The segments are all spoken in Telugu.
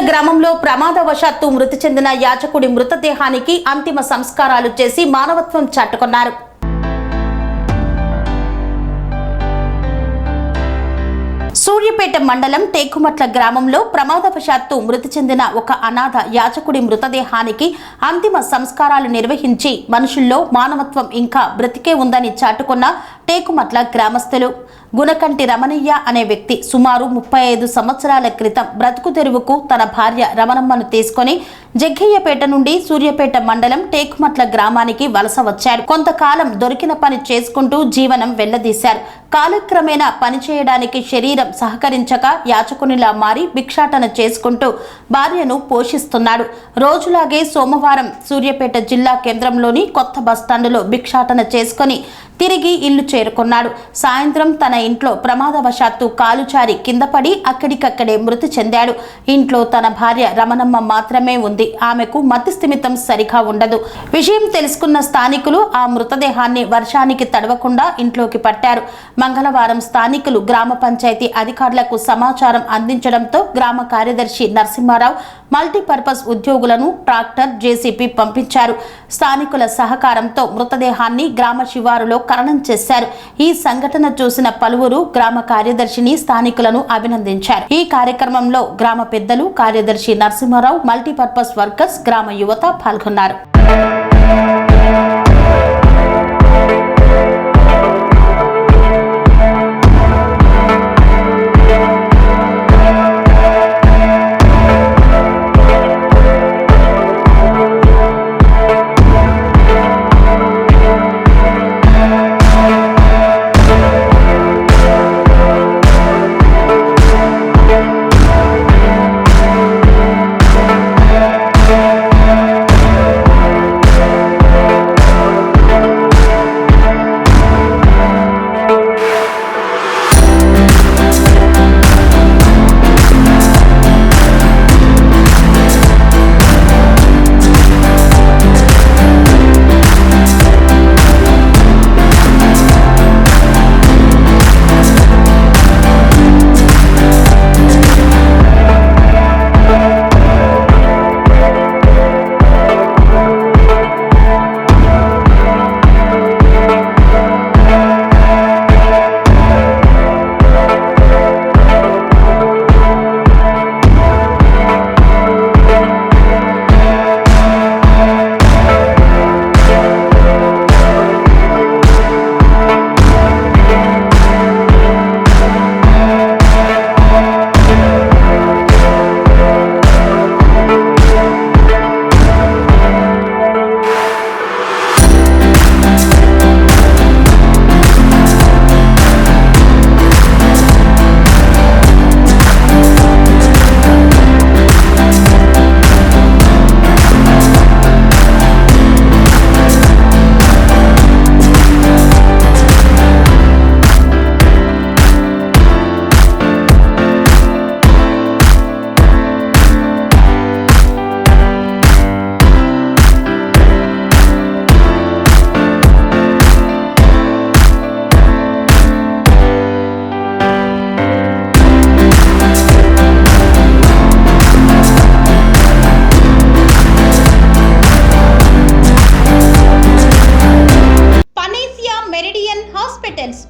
గ్రామంలో ప్రమాదవశాత్తు మృతి చెందిన యాచకుడి మృతదేహానికి అంతిమ సంస్కారాలు చేసి మానవత్వం చాటుకున్నారు. సూర్యాపేట మండలం టేకుమట్ల గ్రామంలో ప్రమాదవశాత్తు మృతి చెందిన ఒక అనాథ యాచకుడి మృతదేహానికి అంతిమ సంస్కారాలు నిర్వహించి మనుషుల్లో మానవత్వం ఇంకా బ్రతికే ఉందని చాటుకున్న టేకుమట్ల గ్రామస్తులు. గుణకంటి రమణయ్య అనే వ్యక్తి సుమారు 35 సంవత్సరాల క్రితం బ్రతుకు తెరువుకు తన భార్య రమణమ్మను తీసుకుని జగ్గయ్యపేట నుండి సూర్యాపేట మండలం టేకుమట్ల గ్రామానికి వలస వచ్చారు. కొంతకాలం దొరికిన పని చేసుకుంటూ జీవనం వెళ్లదీశారు. కాలక్రమేణా పనిచేయడానికి శరీరం సహకరించక యాచకునిలా మారి భిక్షాటన చేసుకుంటూ భార్యను పోషిస్తున్నాడు. రోజులాగే సోమవారం సూర్యాపేట జిల్లా కేంద్రంలోని కొత్త బస్టాండులో భిక్షాటన చేసుకుని తిరిగి ఇల్లు చేరుకున్నాడు. సాయంత్రం తన ఇంట్లో ప్రమాదవశాత్తు కాలుచారి కిందపడి అక్కడికక్కడే మృతి చెందాడు. ఇంట్లో తన భార్య రమణమ్మ మాత్రమే ఉంది. ఆమెకు మతి స్థిమితం సరిగా ఉండదు. విషయం తెలుసుకున్న స్థానికులు ఆ మృతదేహాన్ని వర్షానికి తడవకుండా ఇంట్లోకి పట్టారు. మంగళవారం స్థానికులు గ్రామ పంచాయతీ అధికారులకు సమాచారం అందించడంతో గ్రామ కార్యదర్శి నరసింహారావు మల్టీపర్పస్ ఉద్యోగులను ట్రాక్టర్ జేసీపీ పంపించారు. స్థానికుల సహకారంతో మృతదేహాన్ని గ్రామ శివారులో ఖననం చేశారు. ఈ సంఘటన చూసిన పలువురు గ్రామ కార్యదర్శిని స్థానికులను అభినందించారు. ఈ కార్యక్రమంలో గ్రామ పెద్దలు, కార్యదర్శి నరసింహారావు, మల్టీపర్పస్ వర్కర్స్, గ్రామ యువత పాల్గొన్నారు.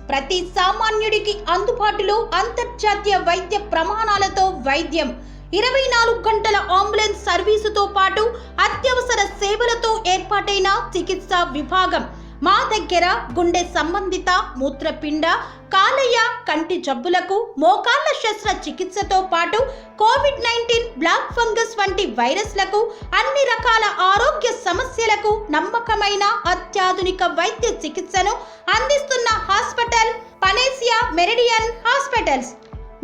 ప్రతి సామాన్యుడికి అందుబాటులో అంతర్జాతీయ వైద్య ప్రమాణాలతో వైద్యం, 24 గంటల అంబులెన్స్ సర్వీసుతో పాటు అత్యవసర సేవలతో ఏర్పాటైన చికిత్సా విభాగం. మా దగ్గర గుండె సంబంధిత, మూత్రపిండ, కాలేయ, కంటి జబ్బులకు, మోకాళ్ల శస్త్ర చికిత్సతో పాటు కోవిడ్-19, బ్లాక్ ఫంగస్ వంటి వైరస్లకు, అన్ని రకాల ఆరోగ్య సమస్యలకు నమ్మకమైన అత్యాధునిక వైద్య చికిత్సను అందిస్తున్న హాస్పిటల్ పనేసియా మెరిడియన్ హాస్పిటల్స్.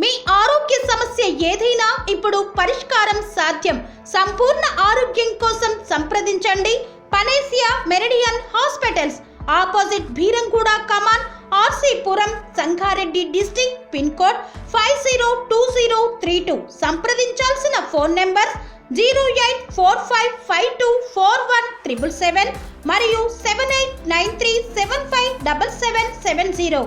మీ ఆరోగ్య సమస్య ఏదైనా ఇప్పుడు పరిష్కారం సాధ్యం. సంపూర్ణ ఆరోగ్యం కోసం సంప్రదించండి panacea meridian hospitals, opposite Bheeramguda Kaman, RC Puram, Sangareddy district, pin code 502032. సంప్రదించాల్సిన ఫోన్ నెంబర్ 0845524177 మరియు 7893757770.